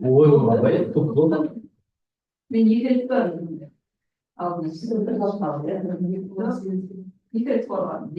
Ой, байып көп болды. мен екі рет бардым. Алдын екі рет болған.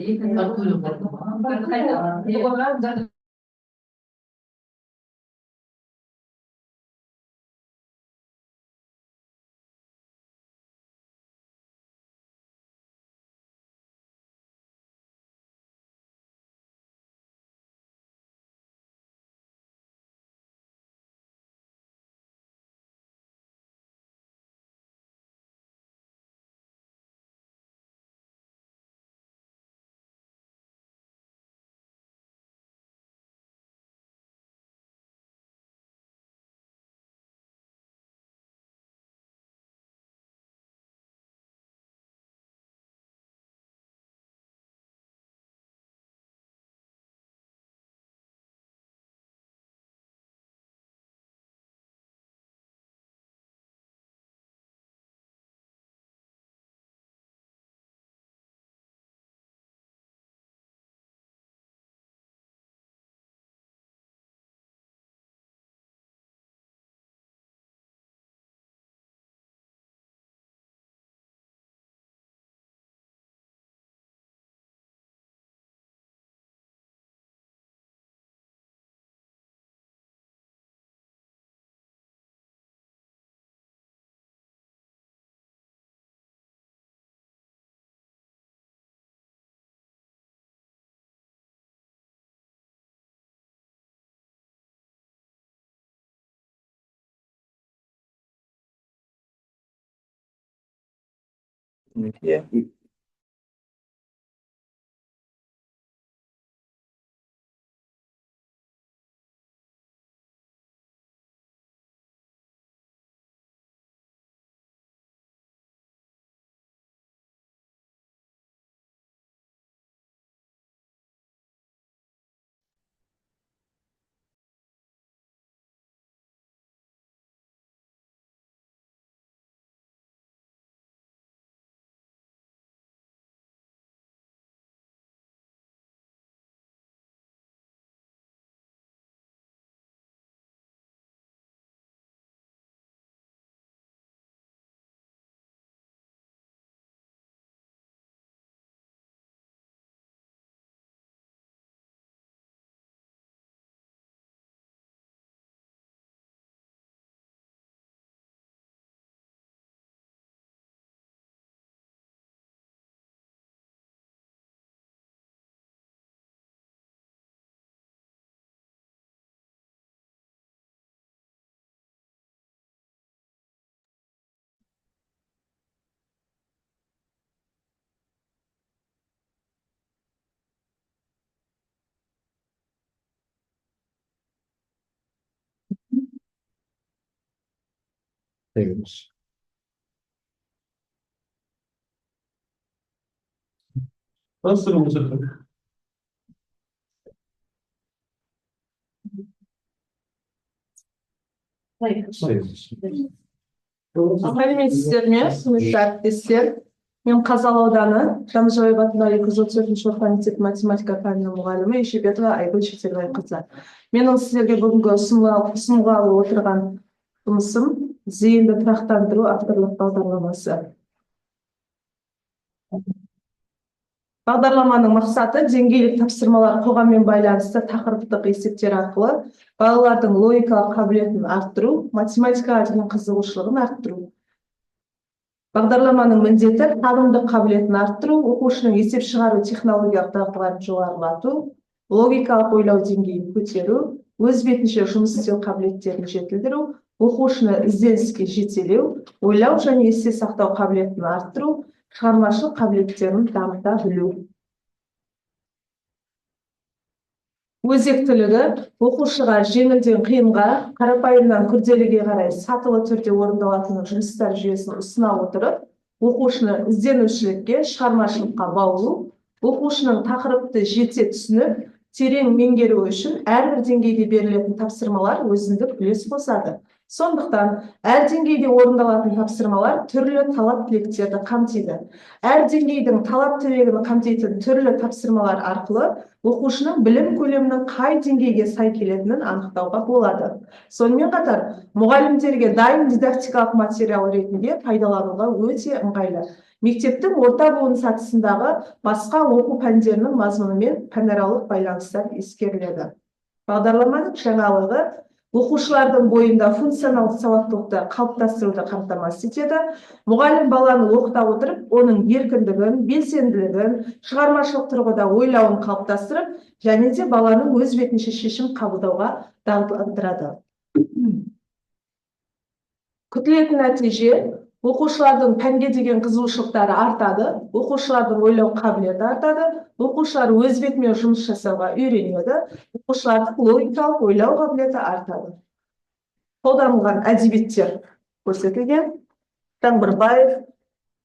Yeah. Sevmiş. Nasıl olacak? Сәлеметсіздер ме, құрметті әріптестер? Мен Қазалы ауданы Жамжабаев атындағы 234-ші орта мектеп математика пәнінің мұғалімі Ешебетова Айгүл Шетелбайқызы. Менің сіздерге бүгінгі ұсынғалы отырған жұмысым зейінді тұрақтандыру авторлық бағдарламасы. Бағдарламаның мақсаты деңгейлік тапсырмалар қоғаммен байланысты тақырыптық есептер арқылы балалардың логикалық қабілетін арттыру, математикаға деген қызығушылығын арттыру. Бағдарламаның міндеті танымдық қабілетін арттыру, оқушының есеп шығару технологиялық дағдыларын жоғарылату, логикалық ойлау деңгейін көтеру, өз бетінше жұмыс істеу қабілеттерін жетілдіру, оқушыны ізденіске жетелеу, ойлау және есте сақтау қабілетін арттыру, шығармашылық қабілеттерін дамыта білу. Өзектілігі оқушыға жеңілден қиынға, қарапайымнан күрделіге қарай сатылы түрде орындалатын жұмыстар жүйесін ұсына отырып, оқушыны ізденушілікке, шығармашылыққа баулу, оқушының тақырыпты жете түсініп, терең меңгеру үшін әрбір деңгейде берілетін тапсырмалар өзіндік үлес қосады. Сондықтан, әр деңгейде орындалатын тапсырмалар түрлі талап тілектерді қамтиды. Әр деңгейдің талап тілегін қамтитын түрлі тапсырмалар арқылы оқушының білім көлемінің қай деңгейге сай келетінін анықтауға болады. Сонымен қатар, мұғалімдерге дайын дидактикалық материал ретінде пайдалануға өте ыңғайлы. Мектептің орта буын сатысындағы басқа оқу пәндерінің мазмұнымен пәнаралық байланыстар ескеріледі. Бағдарламаның жаңалығы оқушылардың бойында функционалдық сауаттылықты қалыптастыруды қамтамасыз етеді. Мұғалім баланы оқыта отырып, оның еркіндігін, белсенділігін, шығармашылық тұрғыда ойлауын қалыптастырып, және де баланың өз бетінше шешім қабылдауға дағдыландырады. Күтілетін нәтиже оқушылардың пәнге деген қызығушылықтары артады, оқушылардың ойлау қабілеті артады, оқушылар өз бетімен жұмыс жасауға үйренеді, оқушылардың логикалық ойлау қабілеті артады. Қолданылған әдебиеттер көрсетілген. Таңбырбаев,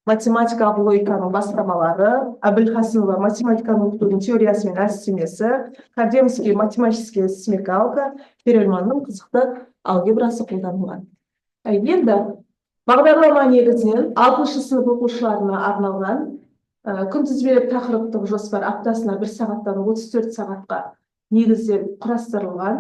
математикалық логиканың бастамалары, Әбілқасымова математиканы оқытудың теориясы мен әдістемесі, Кардемский математическая смекалка, Перельманның қызықты алгебрасы қолданылған. Енді бағдарлама негізінен 6 сынып оқушыларына арналған күнтізбелік тақырыптық жоспар аптасына 1 сағаттан 34 сағатқа негізделіп құрастырылған.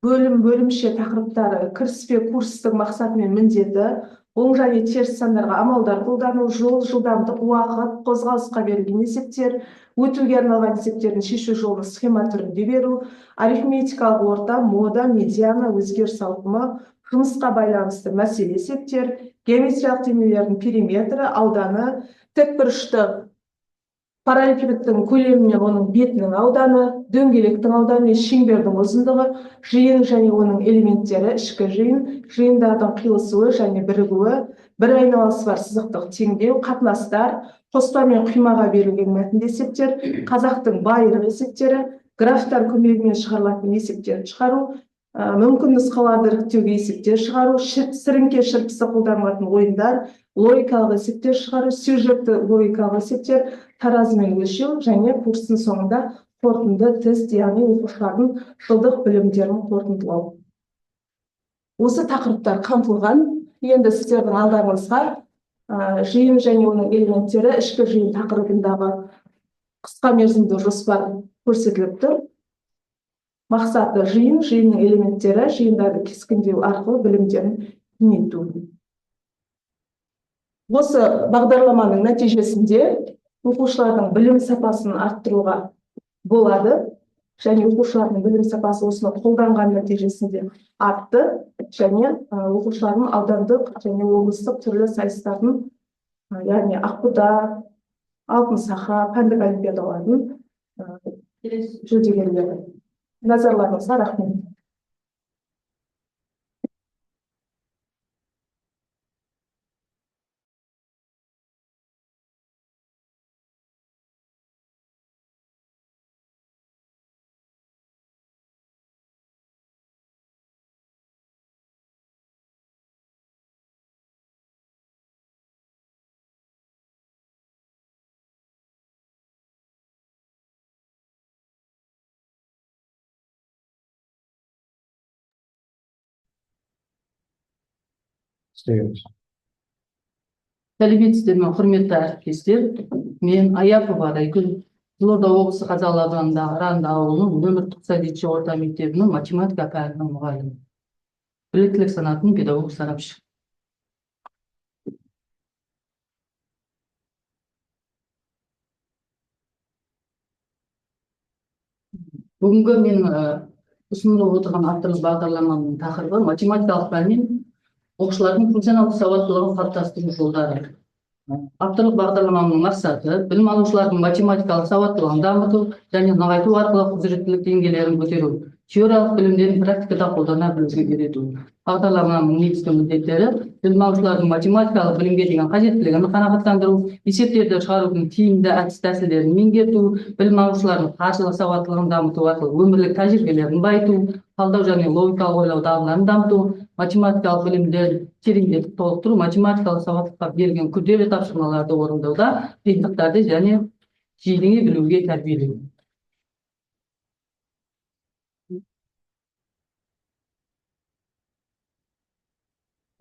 Бөлімше тақырыптары кіріспе курстың мақсаты мен міндеті, оң және теріс сандарға амалдар қолдану, жол, жылдамдық, уақыт, қозғалысқа берілген есептер, өтуге арналған есептердің шешу жолын схема түрінде беру, арифметикалық орта, мода, медиана, өзгеріс ауқымы, жұмысқа байланысты мәселе есептер, геометриялық денелердің периметрі, ауданы, тікбұрышты параллелепипедтің көлемі мен оның бетінің ауданы, дөңгелектің ауданы мен шеңбердің ұзындығы, жиын және оның элементтері, ішкі жиын, жиындардың қиылысуы және бірігуі, бір айналасы бар сызықтық теңдеу, қатынастар, қоспа мен құймаға берілген мәтінді есептер, қазақтың байырғы есептері, графтар көмегімен шығарылатын есептерді шығару, мүмкін нұсқаларды іріктеуге есептер шығару, сіріңке шырпысы қолданылатын ойындар, логикалық есептер шығару, сюжетті логикалық есептер, таразымен өлшеу және курстың соңында қорытынды тест, яғни оқушылардың жылдық білімдерін қорытындылау. Осы тақырыптар қамтылған. Енді сіздердің алдарыңызға жиын және оның элементтері ішкі жиын тақырыбындағы қысқа мерзімді жоспар көрсетіліп тұр. Мақсаты жиын, жиынның элементтері, жиындарды кескіндеу арқылы білімдерін кеңейту. Осы бағдарламаның нәтижесінде оқушылардың білім сапасын арттыруға болады, және оқушылардың білім сапасы осыны қолданған нәтижесінде артты, және оқушылардың аудандық және облыстық түрлі сайыстардың, яғни Ақбұта, Алтын Саха, пәндік олимпиадалардың жүлдегерлері. Назарларыңызға рахмет. Сәлеметсіздер ме, құрметті әріптестер. Мен Аяпова Айгүл, Қызылорда облысы Қазалы ауданындағы Ранды ауылының нөмір 97 орта мектебінің математика пәнінің мұғалімі. Біліктілік санатының педагог сарапшы. Бүгінгі мен ұсынылып отырған авторлық бағдарламаның тақырыбы математикалық пәннен оқушылардың функционалдық сауаттылығын қалыптастыру жолдары. Авторлық бағдарламаның мақсаты білім алушылардың математикалық сауаттылығын дамыту және нығайту арқылы құзыреттілік деңгейлерін көтеру, теориялық білімдерін практикада қолдана білуге үйрету. Бағдарламаның негізгі міндеттері білім алушылардың математикалық білімге деген қажеттілігін қанағаттандыру, есептерді шығарудың тиімді әдіс-тәсілдерін меңгерту, білім алушылардың қаржылық сауаттылығын дамыту арқылы өмірлік тәжірибелерін байыту, талдау және логикалық ойлау дағдыларын дамыту, математикалық білімдерін тереңдетіп толықтыру, математикалық сауаттылыққа берілген күрделі тапсырмаларды орындауда қиындықтарды және жийлиңе билүүгө тарбиялайт.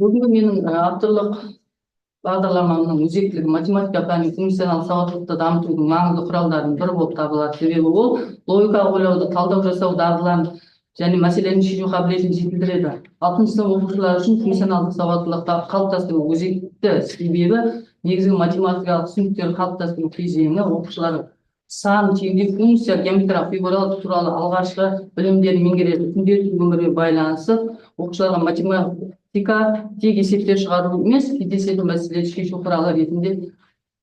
Бүгүнкү менин авторлук бағдарламамның өзектілігі математика пәнін функционал сауаттылықты дамытудың маңызды құралдарының бірі болып табылады. Себебі ол логикалық ойлауды, талдау жасау дағдыларын және мәселені шешу қабілетін жетілдіреді. 6 сынып оқушылары үшін функционалдық сауаттылықты қалыптастыру өзекті, себебі негізгі математикалық түсініктер қалыптастыру кезеңі оқушылар сан, теңдік, функция, геометриялық фигуралар туралы алғашқы білімдерін меңгереді. Күнделікті өмірге байланысып, оқушыларға математика тек есептер шығару емес, кездесетін мәселелерді шешу құралы ретінде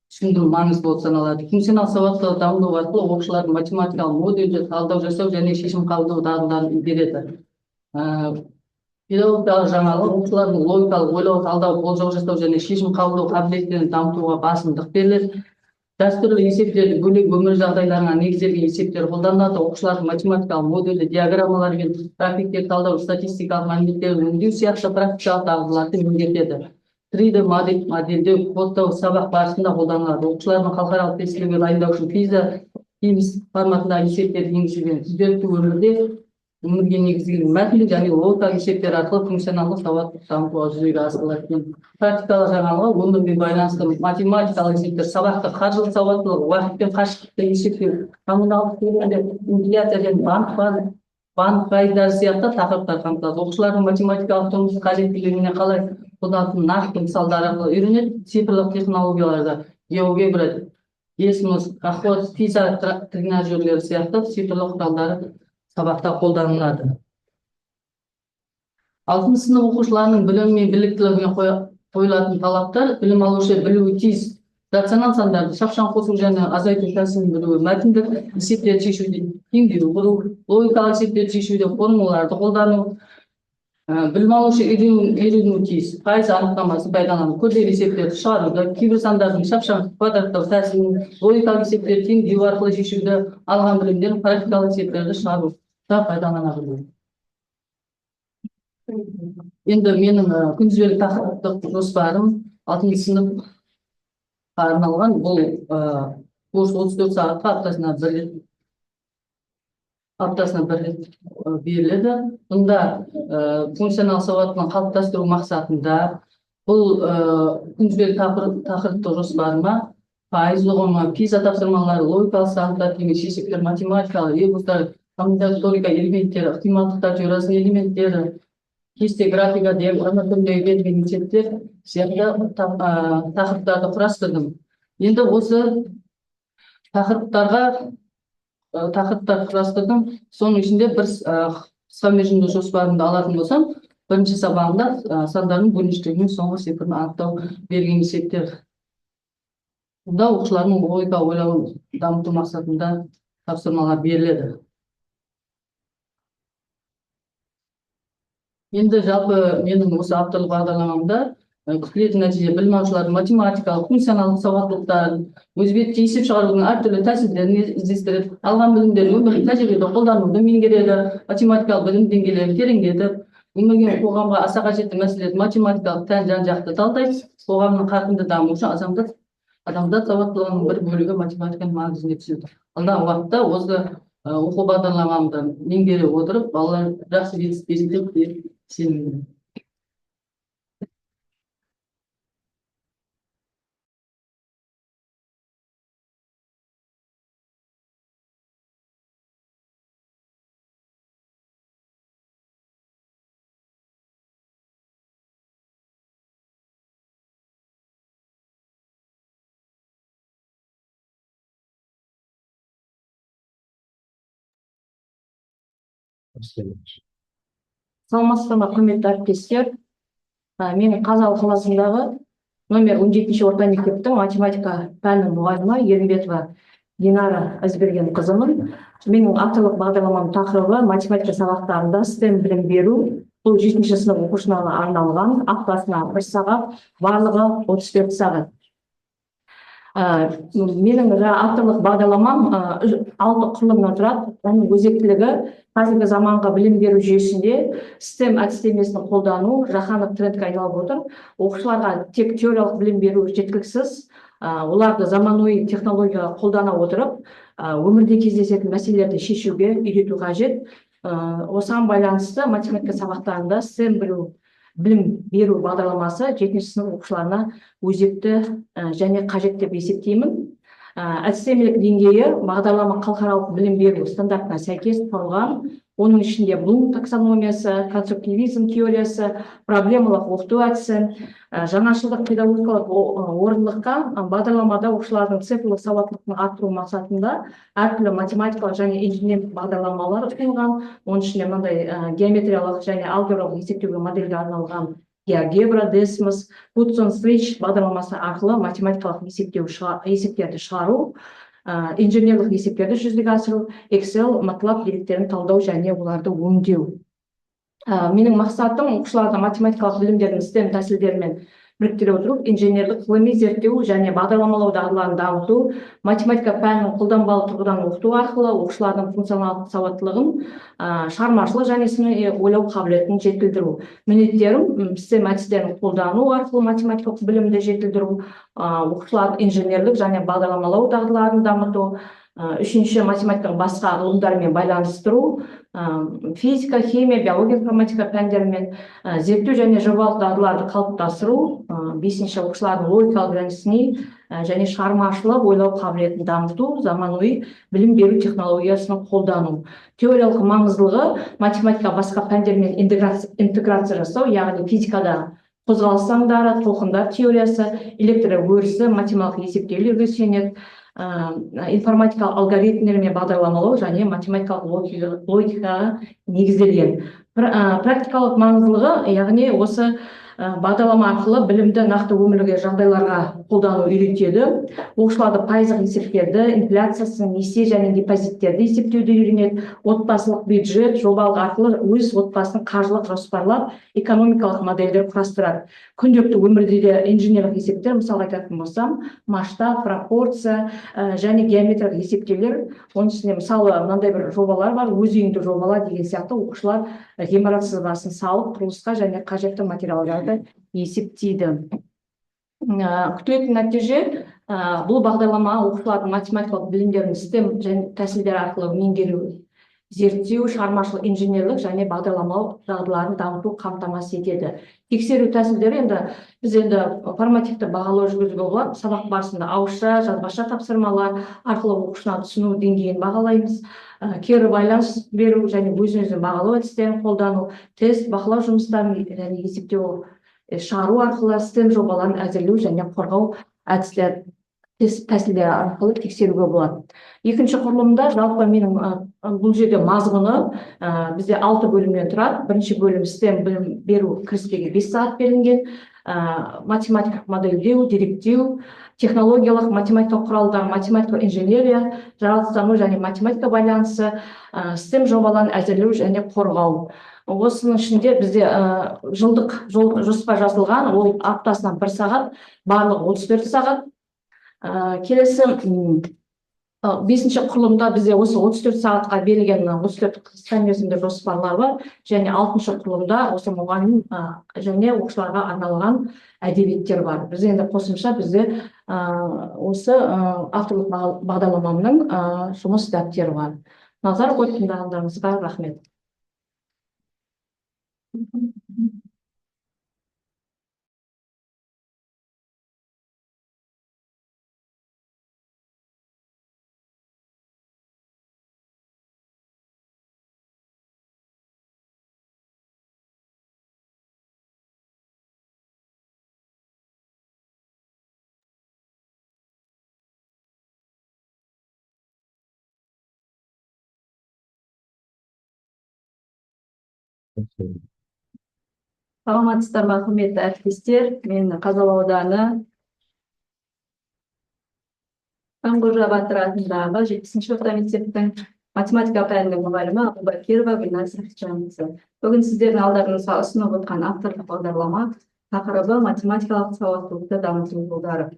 түсіндіру маңызды болып саналады. Функционал сауаттылықты дамыту арқылы оқушылардың математикалық модельді талдау жасау және шешім қабылдау дағдыларын игереді. Педагогикалық жаңалық оқушылардың логикалық ойлау, талдау, болжау жасау және шешім қабылдау қабілеттерін дамытуға басымдық беріледі. Дәстүрлі есептерді бөлек өмір жағдайларына негізделген есептер қолданылады. Оқушылардың математикалық модельді диаграммалар мен графиктер талдау, статистикалық мәліметтерді өңдеу сияқты практикалық дағдыларды меңгертеді. 3D модельдеу, кодтау сабақ барысында қолданылады. Оқушылардың халықаралық тестілеуге дайындау үшін PISA форматындағы есептерді енгізілген. Күнделікті өмірге негізделген мәтіндік және логикалық есептер арқылы функционалдық сауаттылықты дамытуға жүзеге асырылады. Практикалық жаңалығы өмірмен байланысты математикалық есептер, сабақты қаржылық сауаттылық, уақыт пен қашықтықты есептеу, коммуналдық төлемдер, инфляция және банк пайыздары сияқты тақырыптар қамтылады. Оқушылардың математикалық тұрмыс қажеттілігіне қалай қолданатын нақты мысалдар арқылы үйренеді. Цифрлық технологияларда геогебра, есмос, охот, PISA тренажерлері сияқты цифрлық құралдары сабақта қолданылады. 6 сынып оқушыларының білімі мен біліктілігіне қойылатын талаптар: білім алушы білуі тиіс рационал сандарды шапшаң қосу және азайту тәсілін білуі, мәтіндік есептерді шешуде теңдеу құру, логикалық есептерді шешуде формулаларды қолдану. Білім алушы үйренуі тиіс пайыз анықтамасын пайдалану, күрделі есептерді шығаруды, кейбір сандардың шапшаң квадраттау тәсілін, логикалық есептерді теңдеу арқылы шешуді, алған білімдерін практикалық есептерді шығаруды пайдалана білу. Енді менің күнтізбелік тақырыптық жоспарым 6 сыныпқа арналған. Бұл курс 34 сағатқа аптасына бір рет беріледі. Бұнда функционал сауаттылығын қалыптастыру мақсатында бұл күнтізбелік тақырыптық жоспарыма пайыз ұғымы, PISA тапсырмалары, логикалық сағаттар, есептер, математикалық ребустар, комбинаторика элементтері, ықтималдықтар теориясының элементтері, кесте, графика, диаграмма түріндегі берілген есептер сияқты тақырыптарды құрастырдым. Енді осы тақырыптар құрастырдым. Соның ішінде бір қысқа мерзімді жоспарымды алатын болсам, бірінші сабағында сандардың бөліністігінің соңғы цифрын анықтау берген есептер. Бұнда оқушылардың логика ойлауын дамыту мақсатында тапсырмалар беріледі. Енді жалпы менің осы авторлық бағдарламамда күтілетін нәтиже білім алушылардың математикалық, функционалдық сауаттылықтарын, өз бетінше есеп шығарудың әртүрлі тәсілдерін іздестіріп, алған білімдерін өмірлік тәжірибеде қолдануды меңгереді, математикалық білім деңгейлерін тереңдетіп, өмірге қоғамға аса қажетті мәселелерді математикалық пән жан-жақты талдайды. Қоғамның қарқынды дамуы үшін адамзат сауаттылығының бір бөлігі математиканың маңызын түсінеді. Алдағы уақытта осы оқу бағдарламамды меңгере отырып, балалар жақсы жетістікке жетеді деп сенемін. Саламатсыздар ма, құрметті әріптестер. Мен Қазалы қаласындағы номер 17 орта мектептің математика пәнінің мұғалімі Ерімбетова Динара Әзбергенқызымын. Менің авторлық бағдарламамның тақырыбы математика сабақтарында STEM білім беру. Бұл 7 сынып оқушыларына арналған, аптасына 1 сағат, барлығы 34 сағат. Менің авторлық бағдарламам 6 құрылымнан тұрады. Оның өзектілігі қазіргі заманғы білім беру жүйесінде STEM әдістемесін қолдану жаһандық трендке айналып отыр. Оқушыларға тек теориялық білім беру жеткіліксіз, оларды заманауи технология қолдана отырып, өмірде кездесетін мәселелерді шешуге үйрету қажет. Осыған байланысты математика сабақтарында STEM білім беру бағдарламасы 7-ші сынып оқушыларына өзекті және қажет деп есептеймін. Әдістемелік деңгейі бағдарлама халықаралық білім беру стандартына сәйкес құрылған. Оның ішінде Блум таксономиясы, конструктивизм теориясы, проблемалық оқыту әдісі, жаңашылдық педагогикалық орындылыққа бағдарламада оқушылардың цифрлық сауаттылығын арттыру мақсатында әртүрлі математикалық және инженерлік бағдарламалар ұсынылған. Оның ішінде мынандай геометриялық және алгебралық есептеуге модельге арналған GeoGebra, Desmos, Hudson Switch бағдарламасы арқылы математикалық есептерді шығару, инженерлік есептерді жүзеге асыру, Excel, MATLAB деректерін талдау және оларды өңдеу. Менің мақсатым оқушыларды математикалық білімдердің STEM тәсілдерімен біріктіре отырып, инженерлік ғылыми зерттеу және бағдарламалау дағдыларын дамыту, математика пәнін қолданбалы тұрғыдан оқыту арқылы оқушылардың функционалдық сауаттылығын, шығармашылық және сыни ойлау қабілетін жетілдіру. Міндеттерім STEM әдістерін қолдану арқылы математикалық білімді жетілдіру, оқушылардың инженерлік және бағдарламалау дағдыларын дамыту, үшінші математиканың басқа ғылымдармен байланыстыру, физика, химия, биология, информатика пәндерімен зерттеу және жобалық дағдыларды қалыптастыру, бесінші оқушылардың логикалық және сыни және шығармашылық ойлау қабілетін дамыту, заманауи білім беру технологиясын қолдану. Теориялық маңыздылығы математика басқа пәндермен интеграция жасау, яғни физикада қозғалыс заңдары, толқындар теориясы, электр өрісі, математикалық есептеулерге сүйенеді, информатикалық алгоритмдер мен бағдарламалау және математикалық логикаға негізделген. Практикалық маңыздылығы, яғни осы бағдарлама арқылы білімді нақты өмірлік жағдайларға қолдану үйретеді. Оқушыларды пайыздық есептерді, инфляциясын, несие және депозиттерді есептеуді үйренеді. Отбасылық бюджет жобалық арқылы өз отбасын қаржылық жоспарлап, экономикалық модельдер құрастырады. Күнделікті өмірде де инженерлік есептер, мысалы айтатын болсам, масштаб, пропорция және геометриялық есептеулер. Оның ішінде мысалы мынандай бір жобалар бар, өз үйіңді жобала деген сияқты оқушылар ғимарат сызбасын салып, құрылысқа және қажетті материалдарды есептейді. Күтілетін нәтиже бұл бағдарлама оқушылардың математикалық білімдерін STEM және тәсілдер арқылы меңгеру, зерттеу, шығармашылық, инженерлік және бағдарламалық дағдыларын дамыту қамтамасыз етеді. Тексеру тәсілдері біз формативті бағалау жүргізуге болады. Сабақ барысында ауызша, жазбаша тапсырмалар арқылы оқушыны түсіну деңгейін бағалаймыз. Кері байланыс беру және өзін-өзі бағалау әдістерін қолдану, тест, бақылау жұмыстарын және есептеу шығару арқылы STEM жобаларын әзірлеу және қорғау тәсілдері арқылы тексеруге болады. Екінші құрылымда жалпы менің бұл жерде мазмұны бізде 6 бөлімнен тұрады. Бірінші бөлім STEM білім беру кіріспеге 5 сағат берілген, математикалық модельдеу, деректеу, технологиялық математикалық құралдар, математикалық инженерия, жаратылыстану және математика байланысы, STEM жобаларын әзірлеу және қорғау. Осының ішінде бізде жылдық жоспар жазылған, ол аптасына 1 сағат, барлығы 34 сағат. Келесі 5-ші құрылымда бізде осы 34 сағатқа берілген 34 қысқа мерзімді жоспарлар бар, және 6-шы құрылымда осы мұғалім және оқушыларға арналған әдебиеттер бар. Біз енді қосымша бізде осы авторлық бағдарламамның жұмыс дәптері бар. Назар қойып тыңдағандарыңызға рахмет. Саламатсыздар ма, құрметті әріптестер. Мен Қазалы ауданы Қанқожа Батыр атындағы 7-ші орта мектептің математика пәнінің мұғалімі Абубакирова Гүлназ Сахитжанқызы. Бүгін сіздердің алдарыңызға ұсынып отырған авторлық бағдарлама тақырыбы математикалық сауаттылықты дамыту жолдары.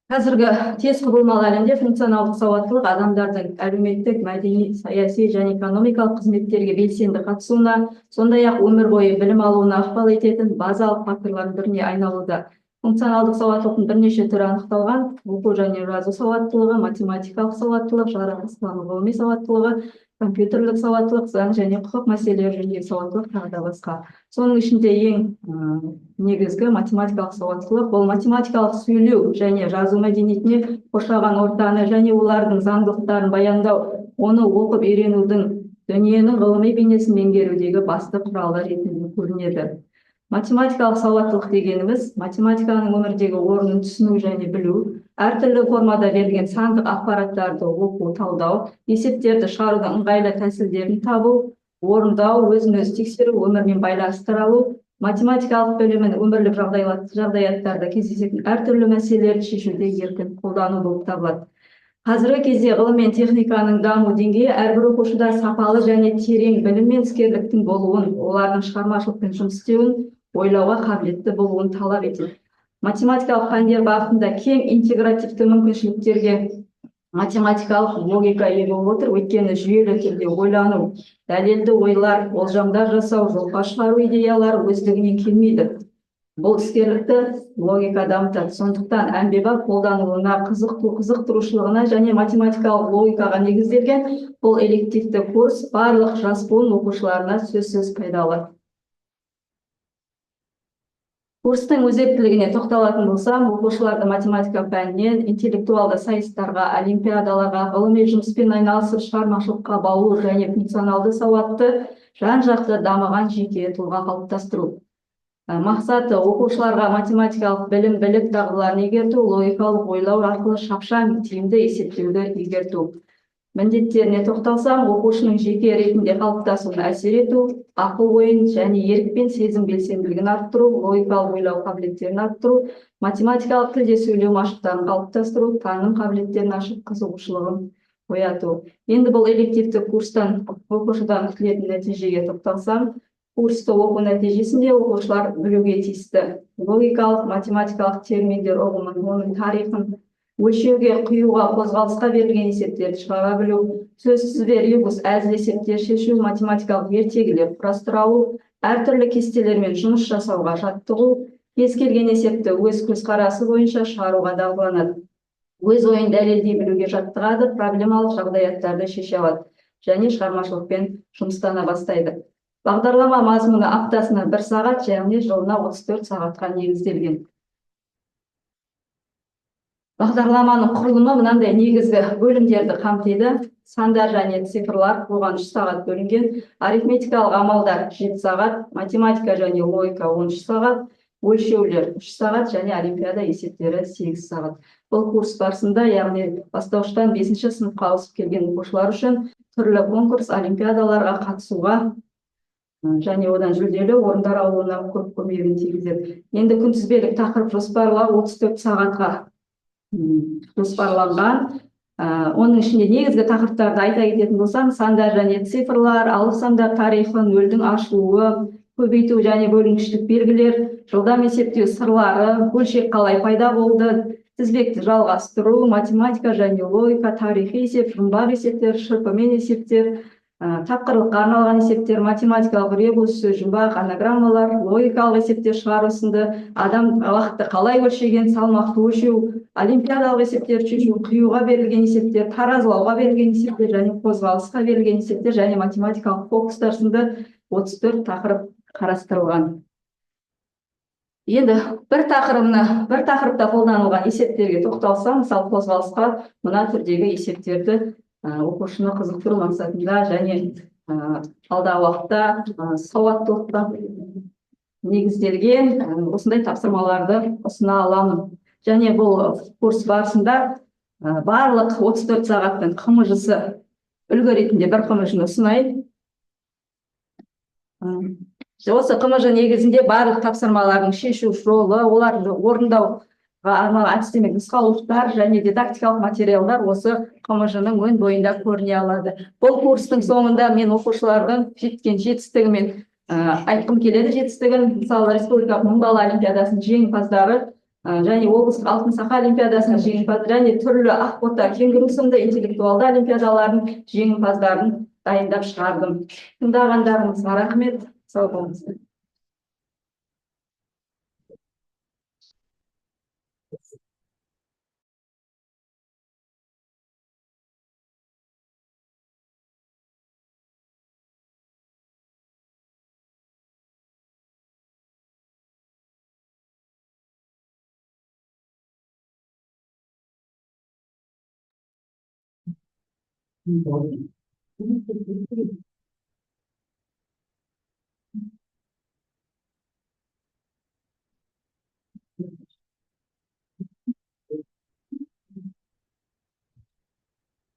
Қазіргі тез құбылмалы әлемде функционалдық сауаттылық адамдардың әлеуметтік, мәдени, саяси және экономикалық қызметтерге белсенді қатысуына, сондай-ақ өмір бойы білім алуына ықпал ететін базалық факторлардың біріне айналуда. Функционалдық сауаттылықтың бірнеше түрі анықталған: оқу және жазу сауаттылығы, математикалық сауаттылық, жаратылыстану ғылыми сауаттылығы, компьютерлік сауаттылық, заң және құқық мәселелері жөніндегі сауаттылық, тағы да басқа. Соның ішінде ең негізгі математикалық сауаттылық, бұл математикалық сөйлеу және жазу мәдениетіне, қоршаған ортаны және олардың заңдылықтарын баяндау, оны оқып үйренудің, дүниенің ғылыми бейнесін меңгерудегі басты құралы ретінде көрінеді. Математикалық сауаттылық дегеніміз математиканың өмірдегі орнын түсіну және білу, әртүрлі формада берілген сандық ақпараттарды оқу, талдау, есептерді шығарудың ыңғайлы тәсілдерін табу, орындау, өзін-өзі тексеру, өмірмен байланыстыра алу, математикалық білімін өмірлік жағдаяттарда кездесетін әртүрлі мәселелерді шешуде еркін қолдану болып табылады. Қазіргі кезде ғылым мен техниканың даму деңгейі әрбір оқушыда сапалы және терең білім мен іскерліктің болуын, олардың шығармашылықпен жұмыс істеуін, ойлауға қабілетті болуын талап етеді. Математикалық пәндер бағытында кең интегративті мүмкіншіліктерге математикалық логика ие болып отыр, өйткені жүйелі түрде ойлану, дәлелді ойлар, болжамдар жасау, жолға шығару идеялары өздігінен келмейді. Бұл іскерлікті логика дамытады. Сондықтан әмбебап қолданылуына, қызықтырушылығына және математикалық логикаға негізделген бұл элективті курс барлық жас буын оқушыларына сөзсіз пайдалы. Курстың өзектілігіне тоқталатын болсам, оқушыларды математика пәнінен интеллектуалды сайыстарға, олимпиадаларға, ғылыми жұмыспен айналысып шығармашылыққа баулу және функционалды сауатты, жан-жақты дамыған жеке тұлға қалыптастыру. Мақсаты оқушыларға математикалық білім, білік дағдыларын игерту, логикалық ойлау арқылы шапшаң, тиімді есептеуді игерту. Міндеттеріне тоқталсам, оқушының жеке ретінде қалыптасуына әсер ету, ақыл-ойын және ерік пен сезім белсенділігін арттыру, логикалық ойлау қабілеттерін арттыру, математикалық тілде сөйлеу машықтарын қалыптастыру, таным қабілеттерін ашып, қызығушылығын ояту. Енді бұл элективті курстан оқушыдан күтілетін нәтижеге тоқталсам, курсты оқу нәтижесінде оқушылар білуге тиісті логикалық, математикалық терминдер ұғымын, оның тарихын, өлшеуге, құюға, қозғалысқа берілген есептерді шығара білу, сөз тізбе, ребус, әзіл есептер шешу, математикалық ертегілер құрастыра алу, әртүрлі кестелермен жұмыс жасауға жаттығу, кез келген есепті өз көзқарасы бойынша шығаруға дағдыланады. Өз ойын дәлелдей білуге жаттығады, проблемалық жағдаяттарды шеше алады және шығармашылықпен жұмыстана бастайды. Бағдарлама мазмұны аптасына 1 сағат, яғни жылына 34 сағатқа негізделген. Бағдарламаның құрылымы мынандай негізгі бөлімдерді қамтиды: сандар және цифрлар, оған 3 сағат бөлінген, арифметикалық амалдар 7 сағат, математика және логика 13 сағат, өлшеулер 3 сағат және олимпиада есептері 8 сағат. Бұл курс барысында, яғни бастауыштан 5-ші сыныпқа ауысып келген оқушылар үшін түрлі конкурс, олимпиадаларға қатысуға және одан жүлделі орындар алуына көп көмегін тигізеді. Енді күнтізбелік тақырып жоспарлау 34 сағатқа жоспарланған. Оның ішінде негізгі тақырыптарды айта кететін болсам, сандар және цифрлар, алып сандар тарихын, нөлдің ашылуы, көбейту және бөлінгіштік белгілер, жылдам есептеу сырлары, бөлшек қалай пайда болды, тізбекті жалғастыру, математика және логика, тарихи есеп, жұмбақ есептер, шырпымен есептер, тапқырлыққа арналған есептер, математикалық ребус, сөз жұмбақ, анаграммалар, логикалық есептер шығару сынды, адам уақытты қалай өлшеген, салмақты өлшеу, олимпиадалық есептер шешу, құюға берілген есептер, таразылауға берілген есептер және қозғалысқа берілген есептер және математикалық фокустар сынды 34 тақырып қарастырылған. Енді бір тақырыпта қолданылған есептерге тоқталсам, мысалы қозғалысқа мына түрдегі есептерді оқушыны қызықтыру мақсатында және алдағы уақытта сауаттылыққа негізделген осындай тапсырмаларды ұсына аламын. Және бұл курс барысында барлық 34 сағаттың қымыжысы үлгі ретінде бір қымыжын ұсынайын. Осы қымыжы негізінде барлық тапсырмалардың шешу жолы, оларды орындауға арналған әдістемелік нұсқаулықтар және дидактикалық материалдар осы қымыжының өн бойында көріне алады. Бұл курстың соңында мен оқушылардың жеткен жетістігімен айтқым келеді. Жетістігін, мысалы, республикалық мың бала олимпиадасының жеңімпаздары және облыстық алтын сақа олимпиадасының жеңімпазы және түрлі ақбота кенгуру сынды интеллектуалды олимпиадалардың жеңімпаздарын дайындап шығардым. Тыңдағандарыңызға рахмет. Сау болыңыздар.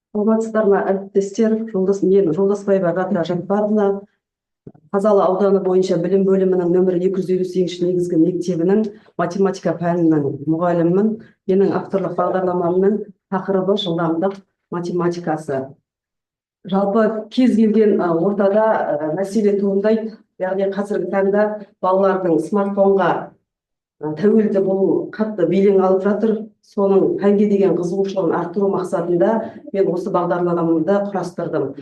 Саламатсыздар ма, әріптестер? Мен Жолдасбаева Ғадіра Жаппаровна, Қазалы ауданы бойынша білім бөлімінің нөмір 258 негізгі мектебінің математика пәнінің мұғалімімін. Менің авторлық бағдарламамның тақырыбы жылдамдық математикасы. Жалпы кез келген ортада мәселе туындайды. Яғни қазіргі таңда балалардың смартфонға тәуелді болу қатты белең алып жатыр. Соның пәнге деген қызығушылығын арттыру мақсатында мен осы бағдарламамды құрастырдым.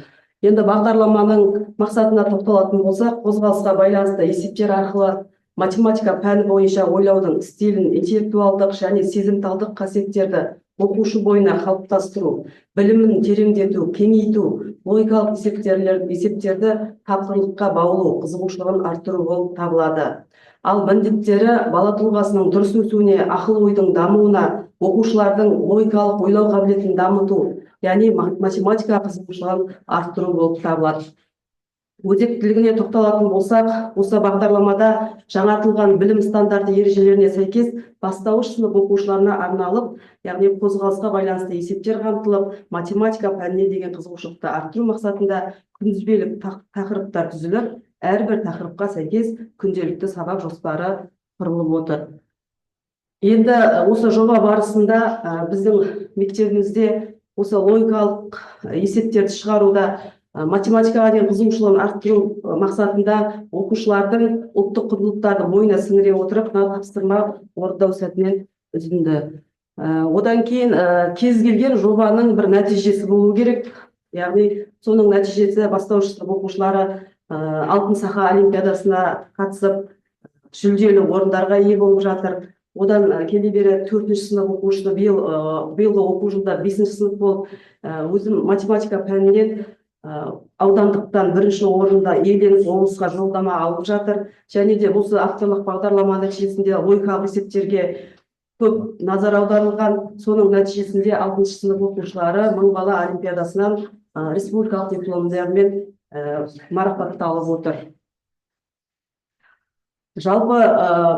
Енді бағдарламаның мақсатына тоқталатын болсақ, қозғалысқа байланысты есептер арқылы математика пәні бойынша ойлаудың стилін, интеллектуалдық және сезімталдық қасиеттерді оқушы бойына қалыптастыру, білімін тереңдету, кеңейту, логикалық есептерді тапқырлыққа баулу, қызығушылығын арттыру болып табылады. Ал міндеттері бала тұлғасының дұрыс өсуіне, ақыл ойдың дамуына, оқушылардың логикалық ойлау қабілетін дамыту, яғни математика қызығушылығын арттыру болып табылады. Өзектілігіне тоқталатын болсақ, осы бағдарламада жаңартылған білім стандарты ережелеріне сәйкес бастауыш сынып оқушыларына арналып, яғни қозғалысқа байланысты есептер қамтылып, математика пәніне деген қызығушылықты арттыру мақсатында күнтізбелік тақырыптар түзіліп, әрбір тақырыпқа сәйкес күнделікті сабақ жоспары құрылып отыр. Енді осы жоба барысында біздің мектебімізде осы логикалық есептерді шығаруда математикаға деген қызығушылығын арттыру мақсатында оқушылардың ұлттық құндылықтарды бойына сіңіре отырып, тапсырма орындау сәтінен үзінді. Одан кейін кез келген жобаның бір нәтижесі болу керек. Яғни соның нәтижесі бастауыш сынып оқушылары алтын сақа олимпиадасына қатысып, жүлделі орындарға ие болып жатыр. Одан келе бері 4-ші сынып оқушысы биылғы оқу жылда 5-ші сынып болып, өзім математика пәнінен аудандықтан 1-ші орында иеленіп, облысқа жолдама алып жатыр. Және де осы авторлық бағдарлама нәтижесінде логикалық есептерге көп назар аударылған. Соның нәтижесінде 6-ші сынып оқушылары 1000 бала олимпиадасынан республикалық дипломдармен марапатталып отыр. Жалпы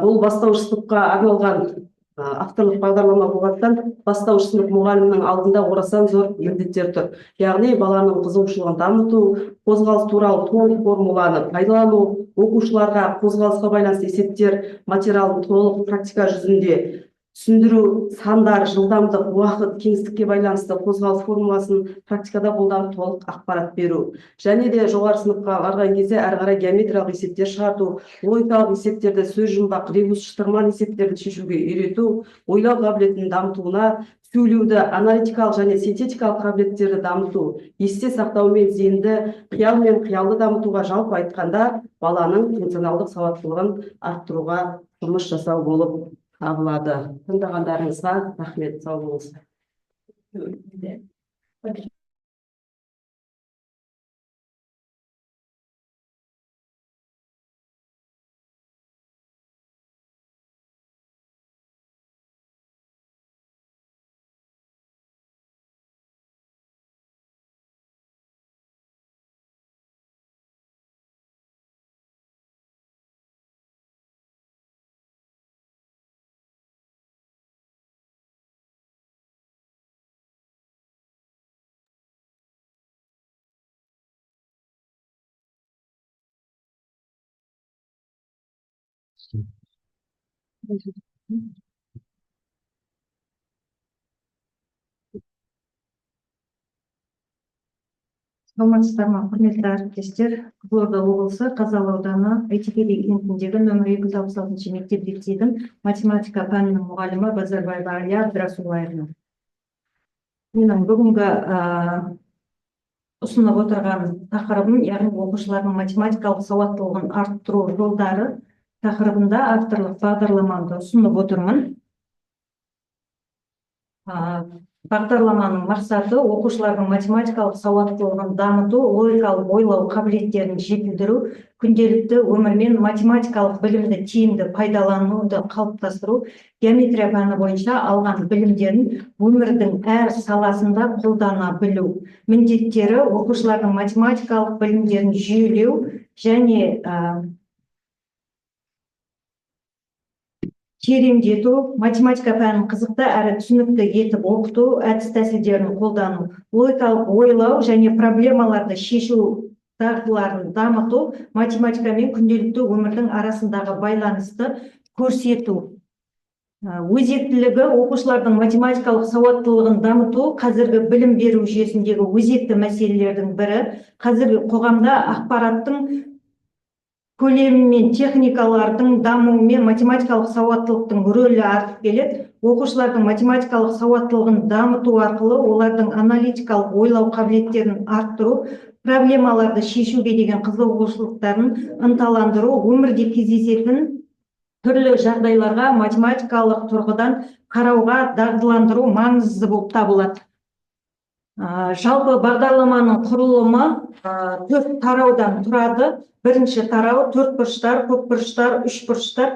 бұл бастауыш сыныпқа арналған авторлық бағдарлама болғандықтан бастауыш сынып мұғалімнің алдында орасан зор міндеттер тұр. Яғни баланың қызығушылығын дамыту, қозғалыс туралы толық формуланы пайдалану, оқушыларға қозғалысқа байланысты есептер материалын толық практика жүзінде түсіндіру, сандар, жылдамдық, уақыт, кеңістікке байланысты қозғалыс формуласын практикада қолданып толық ақпарат беру. Және де жоғары сыныпқа барған кезде әрі қарай геометриялық есептер шығарту, логикалық есептерді, сөз жұмбақ, ребус, шытырман есептерді шешуге үйрету, ойлау қабілетін дамытуына, сөйлеуді, аналитикалық және синтетикалық қабілеттерді дамыту, есте сақтау мен зейінді, қиял мен қиялды дамытуға, жалпы айтқанда баланың функционалдық сауаттылығын арттыруға жұмыс жасау болып табылады. Тыңдағандарыңызға рахмет. Сау болыңыздар. саламатсыздар ма, құрметті әріптестер. Қызылорда облысы Қазалы ауданы Әйтеке би кентіндегі нөмір 266 мектеп лицейдің математика пәнінің мұғалімі Базарбаева Алия Абдрасулаевна. Менің бүгінгі ұсынып отырған тақырыбым, яғни оқушылардың математикалық сауаттылығын арттыру жолдары тақырыбында авторлық бағдарламамды ұсынып отырмын. Бағдарламаның мақсаты оқушылардың математикалық сауаттылығын дамыту, логикалық ойлау қабілеттерін жетілдіру, күнделікті өмірмен математикалық білімді тиімді пайдалануды қалыптастыру, геометрия пәні бойынша алған білімдерін өмірдің әр саласында қолдана білу. Міндеттері оқушылардың математикалық білімдерін жүйелеу және тереңдету, математика пәнін қызықты әрі түсінікті етіп оқыту, әдіс тәсілдерін қолдану, логикалық ойлау және проблемаларды шешу дағдыларын дамыту, математика мен күнделікті өмірдің арасындағы байланысты көрсету. Өзектілігі оқушылардың математикалық сауаттылығын дамыту қазіргі білім беру жүйесіндегі өзекті мәселелердің бірі. Қазіргі қоғамда ақпараттың көлемі мен техникалардың дамуымен математикалық сауаттылықтың рөлі артып келеді. Оқушылардың математикалық сауаттылығын дамыту арқылы олардың аналитикалық ойлау қабілеттерін арттыру, проблемаларды шешуге деген қызығушылықтарын ынталандыру, өмірде кездесетін түрлі жағдайларға математикалық тұрғыдан қарауға дағдыландыру маңызды болып табылады. Жалпы бағдарламаның құрылымы 4 тараудан тұрады. Бірінші тарау 4 бұрыштар, көп бұрыштар, 3 бұрыштар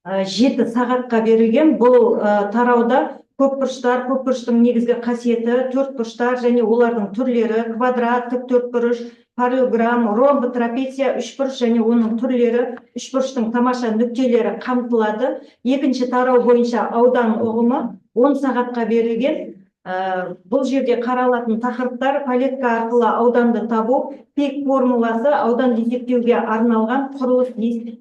7 сағатқа берілген. Бұл тарауда көп бұрыштың негізгі қасиеті, 4 бұрыштар және олардың түрлері, квадрат, тік төртбұрыш, параллелограмм, ромб, трапеция, 3 бұрыш және оның түрлері, 3 бұрыштың тамаша нүктелері қамтылады. Екінші тарау бойынша аудан ұғымы 10 сағатқа берілген. Бұл жерде қаралатын тақырыптар палетка арқылы ауданды табу, пик формуласы, ауданды есептеуге арналған құрылыс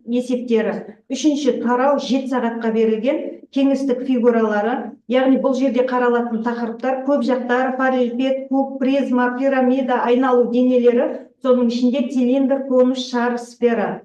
есептері. Үшінші тарау 7 сағатқа берілген, кеңістік фигуралары, яғни бұл жерде қаралатын тақырыптар көп жақтар, параллелепипед, куб, призма, пирамида, айналу денелері, соның ішінде цилиндр, конус, шар, сфера.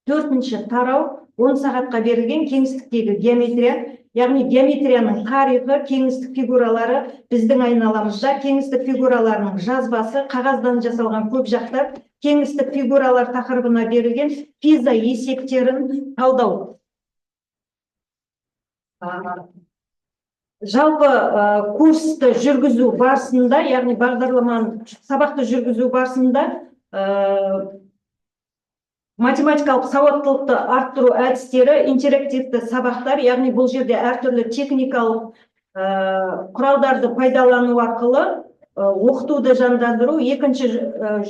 Төртінші тарау 10 сағатқа берілген, кеңістіктегі геометрия, яғни геометрияның тарихы, кеңістік фигуралары біздің айналамызда, кеңістік фигураларының жазбасы, қағаздан жасалған көп жақтар, кеңістік фигуралар тақырыбына берілген пиза есептерін талдау. Жалпы курсты жүргізу барысында, яғни бағдарламаны сабақты жүргізу барысында математикалық сауаттылықты арттыру әдістері, интерактивті сабақтар, яғни бұл жерде әртүрлі техникалық құралдарды пайдалану арқылы оқытуды жандандыру. Екінші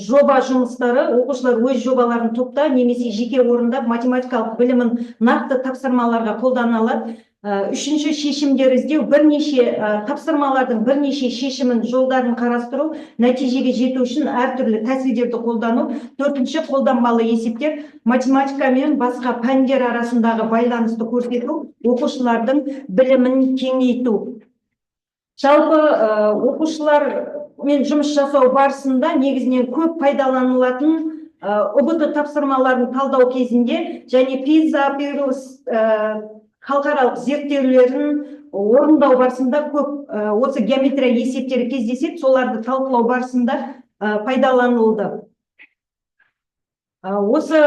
жоба жұмыстары, оқушылар өз жобаларын топта немесе жеке орындап математикалық білімін нақты тапсырмаларға қолдана алады. Үшінші шешімдер іздеу, бірнеше тапсырмалардың бірнеше шешімін жолдарын қарастыру, нәтижеге жету үшін әртүрлі тәсілдерді қолдану. Төртінші қолданбалы есептер, математика мен басқа пәндер арасындағы байланысты көрсету, оқушылардың білімін кеңейту. Жалпы оқушылармен жұмыс жасау барысында негізінен көп пайдаланылатын ұбт тапсырмаларын талдау кезінде және пиза, пирлс халықаралық зерттеулерін орындау барысында көп осы геометрия есептері кездеседі, соларды талқылау барысында пайдаланылды. Осы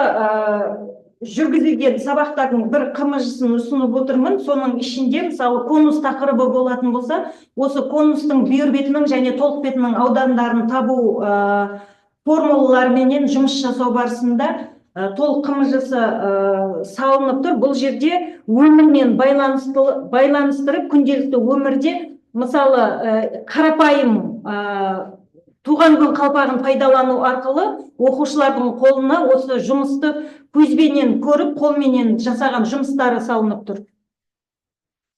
жүргізілген сабақтардың бір қымыжысын ұсынып отырмын. Соның ішінде, мысалы, конус тақырыбы болатын болса, осы конустың бүйір бетінің және толық бетінің аудандарын табу формулаларменен жұмыс жасау барысында толық қымыжысы салынып тұр. Бұл жерде өмірмен байланыстырып, күнделікті өмірде, мысалы, қарапайым туған күн қалпағын пайдалану арқылы оқушылардың қолына осы жұмысты көзбенен көріп, қолменен жасаған жұмыстары салынып тұр.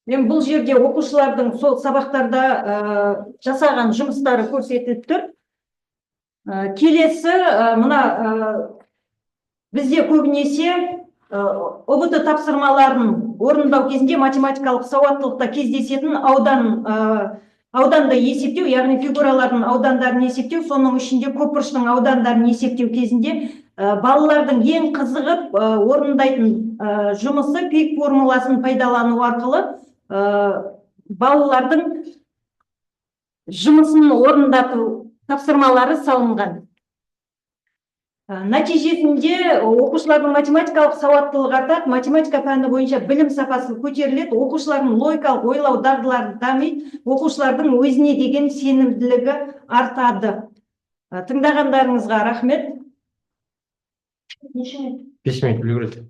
Мен бұл жерде оқушылардың сол сабақтарда жасаған жұмыстары көрсетіліп тұр. Келесі, мына бізде көбінесе ұбт тапсырмаларын орындау кезінде математикалық сауаттылықта кездесетін аудан ауданды есептеу, яғни фигуралардың аудандарын есептеу, соның ішінде көпірштің аудандарын есептеу кезінде балалардың ең қызығып орындайтын жұмысы пик формуласын пайдалану арқылы балалардың жұмысын орындату тапсырмалары салынған. Нәтижесінде оқушылардың математикалық сауаттылығы артады, математика пәні бойынша білім сапасы көтеріледі, оқушылардың логикалық ойлау дағдылары дамиды, оқушылардың өзіне деген сенімділігі артады. Тыңдағандарыңызға рахмет. 5 минут үлгереді.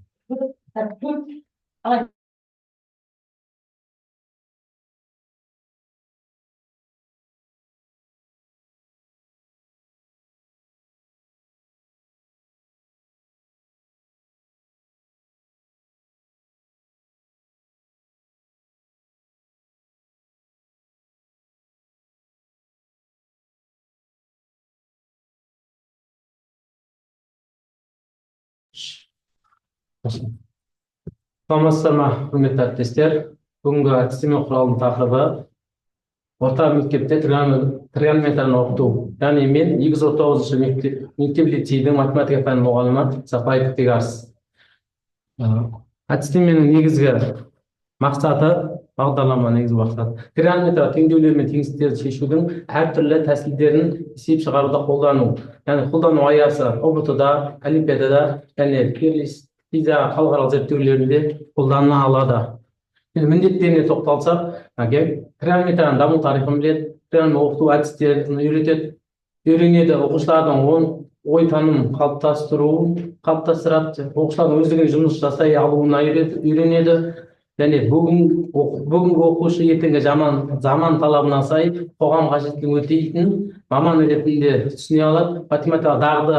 Саламатсыздар ма, құрметті әріптестер? Бүгінгі әдістеме құралының тақырыбы орта мектепте тригонометрияны оқыту. Яғни мен 239 мектеп лицейдің математика пәні мұғалімі Сапаев Бекарыс. Әдістеменің негізгі мақсаты, бағдарлама негізгі мақсаты тригонометрия теңдеулер мен теңестіктерді шешудің әртүрлі тәсілдерін есеп шығаруда қолдану. Яғни қолдану аясы ОБТ-да, Олимпиадада және физика халықаралық зерттеулерінде қолданыла алады. Міндеттеріне тоқталсақ, тригонометрияның даму тарихын біледі, тригонометрия оқыту әдістерін үйренеді, оқушылардың ой таным қалыптастырады, оқушылардың өздігінен жұмыс жасай алуына үйренеді. Және бүгінгі оқушы ертеңгі заман талабына сай қоғам қажеттілігін өтейтін маман ретінде түсіне алады. Математикалық дағды,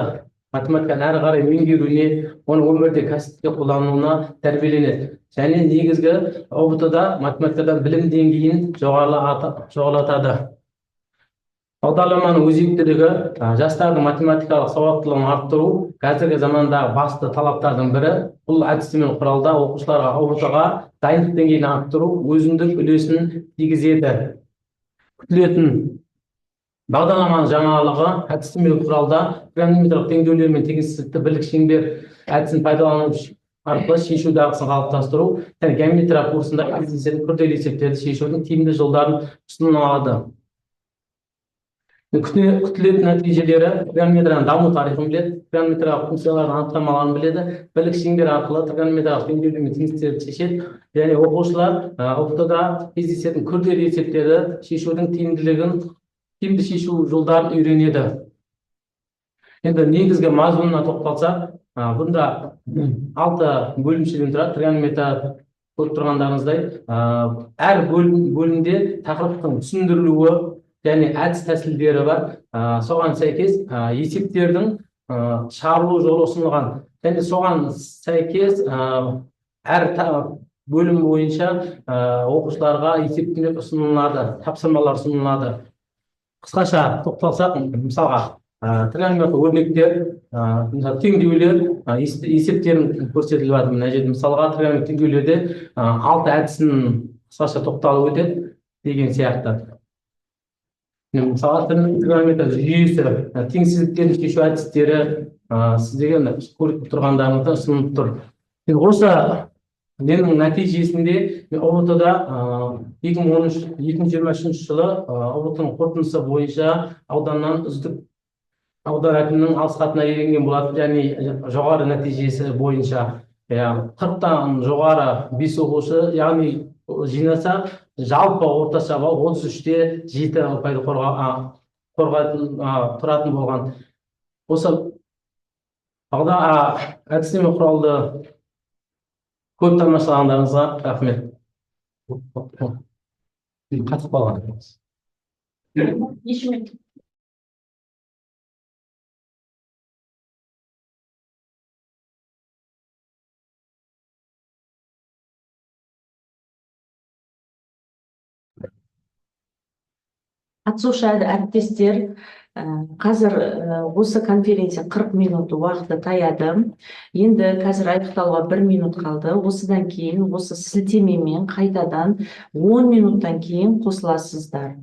математиканы әрі қарай меңгеруіне, оның өмірде кәсіпте қолдануына тәрбиеленеді. Және негізгі ОБТ-да математикадан білім деңгейін жоғарылатады. Бағдарламаның өзектілігі жастардың математикалық сауаттылығын арттыру қазіргі замандағы басты талаптардың бірі. Бұл әдістеме құралда оқушыларға ОБТ-ға дайындық деңгейін арттыру өзіндік үлесін тигізеді. Күтілетін бағдарламаның жаңалығы әдістеме құралда тригонометриялық теңдеулер мен теңестікті бірлік шеңбер әдісін пайдалану арқылы шешу дағдысын қалыптастыру және геометрия курсында кездесетін күрделі есептерді шешудің тиімді жолдарын ұсынылады. Күтілетін нәтижелері тригонометрияның даму тарихын біледі, тригонометриялық функциялардың анықтамаларын біледі, бірлік шеңбер арқылы тригонометриялық теңдеулер мен теңестіктерді шешеді, және оқушылар ОБТ-да кездесетін күрделі есептерді шешудің тиімді шешу жолдарын үйренеді. Енді негізгі мазмұнына тоқталсақ, бұнда 6 бөлімшеден тұрады. Тригонометрия көріп тұрғандарыңыздай, әр бөлімде тақырыптың түсіндірілуі және әдіс тәсілдері бар. Соған сәйкес есептердің шығарылу жолы ұсынылған. Және соған сәйкес әр бөлім бойынша оқушыларға есептеме ұсынылады, тапсырмалар ұсынылады. Қысқаша тоқталсақ, мысалға тригонометрия өрнектер, теңдеулер есептерін көрсетіліп жатыр. Мына жерде мысалға тригонометрия теңдеулерде 6 әдісін қысқаша тоқталып өтеді деген сияқты. Мысалы, тригонометрия жүйесі, теңсіздіктерді шешу әдістері сіздерге көріп тұрғандарыңызда ұсынылып тұр. Осы менің нәтижесінде ОБТ-да 2023 жылы ОБТ-ның қорытындысы бойынша ауданнан үздік аудан әкімінің алғыс хатына еленген болады, және жоғары нәтижесі бойынша 40-тан жоғары 5 оқушы, яғни жинаса жалпы орташа 33-те 7 ұпайды тұратын болған. Осы әдістеме құралды көп тамашалағандарыңызға рахмет. Қатып қалғаныңыз. Қатысушы әріптестер, қазір осы конференция 40 минут уақыты таяды. Енді қазір аяқталуға 1 минут қалды. Осыдан кейін осы сілтемемен қайтадан 10 минуттан кейін қосыласыздар.